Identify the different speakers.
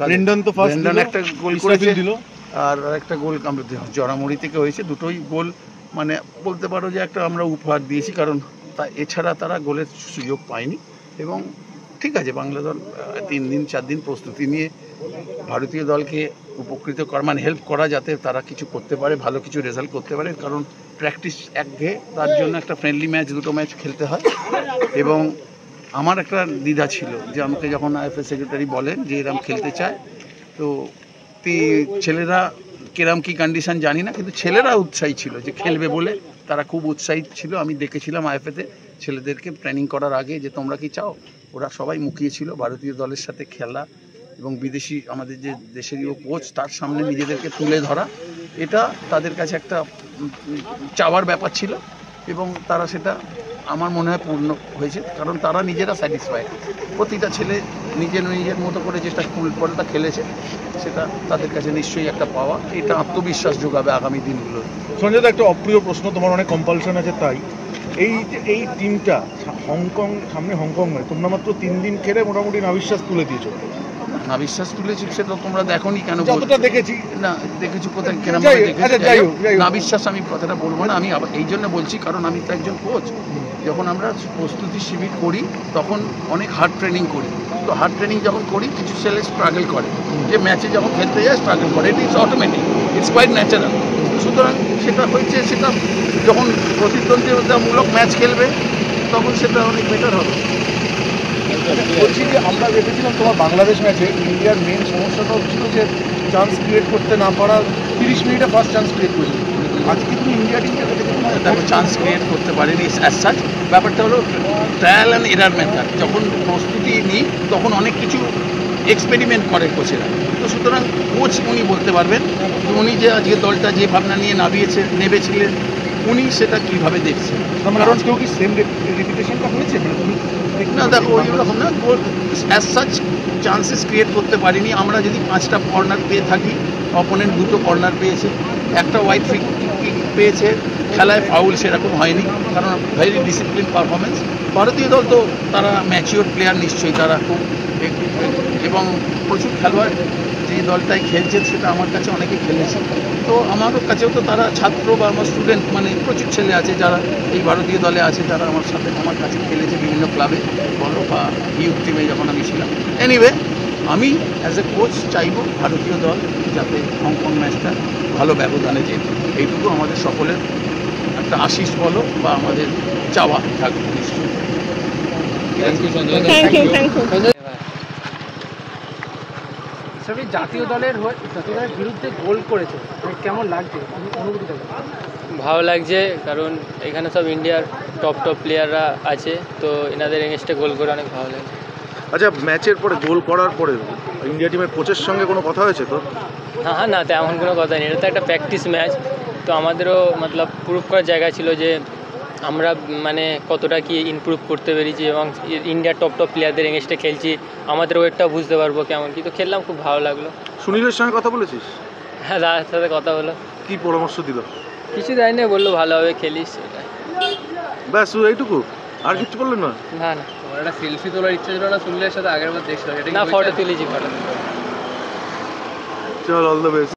Speaker 1: Brendon তো first
Speaker 2: Brendon একটা গোল করেছে দিল, আর একটা গোল জরামুড়ি থেকে হয়েছে। দুটোই গোল মানে বলতে পারো যে একটা আমরা উপহার দিয়েছি, কারণ এছাড়া তারা গোলের সুযোগ পায়নি। এবং ঠিক আছে, বাংলা দল 3 দিন 4 দিন প্রস্তুতি নিয়ে ভারতীয় দলকে উপকৃত করা, মানে হেল্প করা, যাতে তারা কিছু করতে পারে, ভালো কিছু রেজাল্ট করতে পারে। কারণ প্র্যাকটিস একঘেয়ে, তার জন্য একটা ফ্রেন্ডলি ম্যাচ, দুটো ম্যাচ খেলতে হয়। এবং আমার একটা দ্বিধা ছিল যে আমাকে যখন আইএফএ সেক্রেটারি বলেন যে এরম খেলতে চায়, তো ছেলেরা কিরম কি কন্ডিশন জানি না, কিন্তু ছেলেরা উৎসাহী ছিল যে খেলবে বলে, তারা খুব উৎসাহী ছিল। আমি দেখেছিলাম আইএফএতে ছেলেদেরকে ট্রেনিং করার আগে যে তোমরা কি চাও, ওরা সবাই মুখিয়ে ছিল ভারতীয় দলের সাথে খেলা এবং বিদেশি আমাদের যে দেশেরও কোচ, তার সামনে নিজেদেরকে তুলে ধরা, এটা তাদের কাছে একটা চাওয়ার ব্যাপার ছিল। এবং তারা সেটা আমার মনে হয় পূর্ণ হয়েছে, কারণ তারা নিজেরা স্যাটিসফাইড। প্রতিটা ছেলে নিজের মতো করে যেটা ফুটবলটা খেলেছে, সেটা তাদের কাছে নিশ্চয়ই একটা পাওয়া। এটা আত্মবিশ্বাস যোগাবে আগামী দিনগুলো।
Speaker 1: সঞ্জয় দা, একটা অপ্রিয় প্রশ্ন, তোমার অনেক কম্পালশন আছে, তাই এই টিমটা সামনে হংকং নয়, তোমরা মাত্র 3 দিন খেলে মোটামুটি নাবিশ্বাস তুলে দিয়েছো।
Speaker 2: নাবিশ্বাস তুলেছি সেটা তোমরা দেখোনি কেন?
Speaker 1: যতটা দেখেছি না,
Speaker 2: দেখেছি কোথায়, কেরম নাবিশ্বাস আমি কথাটা বলবো না। আমি এই জন্য বলছি কারণ আমি তো একজন কোচ। যখন আমরা প্রস্তুতি শিবির করি তখন অনেক হার্ড ট্রেনিং করি। তো হার্ড ট্রেনিং যখন করি, কিছু ছেলে স্ট্রাগল করে, যে ম্যাচে যখন খেলতে যায় স্ট্রাগল করে। It is automatic, it's quite natural. সুতরাং সেটা হয়েছে, সেটা যখন প্রতিদ্বন্দ্বিতামূলক ম্যাচ খেলবে তখন সেটা অনেক বেটার হবে।
Speaker 1: বলছি যে আমরা দেখেছিলাম তোমার বাংলাদেশ ম্যাচে ইন্ডিয়ার মেন সমস্যাটাও ছিল যে চান্স ক্রিয়েট করতে না পারা। 30 মিনিটে ফার্স্ট চান্স ক্রিয়েট করেছিল। আজকে তুমি ইন্ডিয়া টিমকে
Speaker 2: দেখো চান্স ক্রিয়েট করতে পারেনি অ্যাজ সাচ। ব্যাপারটা হলো ট্রায়াল অ্যান্ড এরার মেথড। যখন প্রস্তুতি নিই তখন অনেক কিছু এক্সপেরিমেন্ট করে কোচেরা। তো সুতরাং কোচ উনি বলতে পারবেন উনি যে আজকে দলটা যে ভাবনা নিয়ে নেবেছিলেন, উনি সেটা কীভাবে দেখছেন।
Speaker 1: কারণ কেউ কি সেম রেপুটেশনটা হয়েছে
Speaker 2: না, দেখো ওই রকম না, অ্যাজ সাচ চান্সেস ক্রিয়েট করতে পারিনি আমরা। যদি 5টা কর্নার পেয়ে থাকি, অপোনেন্ট 2টো কর্নার পেয়েছে, একটা ওয়াইড ফ্রি কিক পেয়েছে, খেলায় ফাউল সেরকম হয়নি, কারণ ভেরি ডিসিপ্লিন পারফরমেন্স। ভারতীয় দল তো তারা ম্যাচিওর প্লেয়ার নিশ্চয়ই, তারা খুব এবং প্রচুর খেলোয়াড় যে দলটায় খেলছে সেটা আমার কাছে অনেকে খেলেছে। তো আমারও কাছেও তো তারা ছাত্র বা আমার স্টুডেন্ট, মানে প্রচুর ছেলে আছে যারা এই ভারতীয় দলে আছে, যারা আমার কাছে খেলেছে বিভিন্ন ক্লাবে বলো বা ইউথ টিমে যখন আমি ছিলাম। এনিওয়ে, আমি অ্যাজ এ কোচ চাইবো ভারতীয় দল যাতে হংকং ম্যাচটা ভালো ব্যবধানে যেত। এইটুকু আমাদের সকলের একটা আশিস বলো বা আমাদের চাওয়া থাকবে নিশ্চয়ই।
Speaker 3: জাতীয় দলের বিরুদ্ধে গোল করেছে, কেমন লাগছে অনুভূতিটা?
Speaker 4: ভালো লাগছে, কারণ এখানে সব ইন্ডিয়ার টপ প্লেয়াররা আছে, তো এনাদের এগেনস্টে গোল করে অনেক ভালো লাগে।
Speaker 1: আচ্ছা, ম্যাচের পরে গোল করার পরে ইন্ডিয়া টিমের কোচের সঙ্গে কোনো কথা হয়েছে তো?
Speaker 4: না, তেমন কোনো কথা নেই। এটা তো একটা প্র্যাকটিস ম্যাচ, তো আমাদেরও মতলব প্রুভ করার জায়গা ছিল যে আমরা মানে কতটা কি ইমপ্রুভ করতে পেরেছি এবং ইন্ডিয়ার টপ প্লেয়ারদের এগেনস্টে খেলছি, আমাদের ওয়েটটাও বুঝতে পারবো কেমন কি। তো খেললাম, খুব ভালো লাগলো।
Speaker 1: সুনীলের সঙ্গে কথা বলেছিস?
Speaker 4: হ্যাঁ, দাদার সাথে কথা হলো।
Speaker 1: কি পরামর্শ দিল?
Speaker 4: কিছু দেয় না, বললো ভালোভাবে খেলিস, সেটাই
Speaker 1: ব্যাস এইটুকু, আর কিছু বললেন না?
Speaker 4: না,
Speaker 3: তোমার একটা সেলফি তোলার ইচ্ছা ছিল না সুনীলের সাথে? আগের বার দেখছিলাম,
Speaker 4: না, ফটো তুলেছি, ফটো।
Speaker 1: চল, অল দ্য বেস্ট।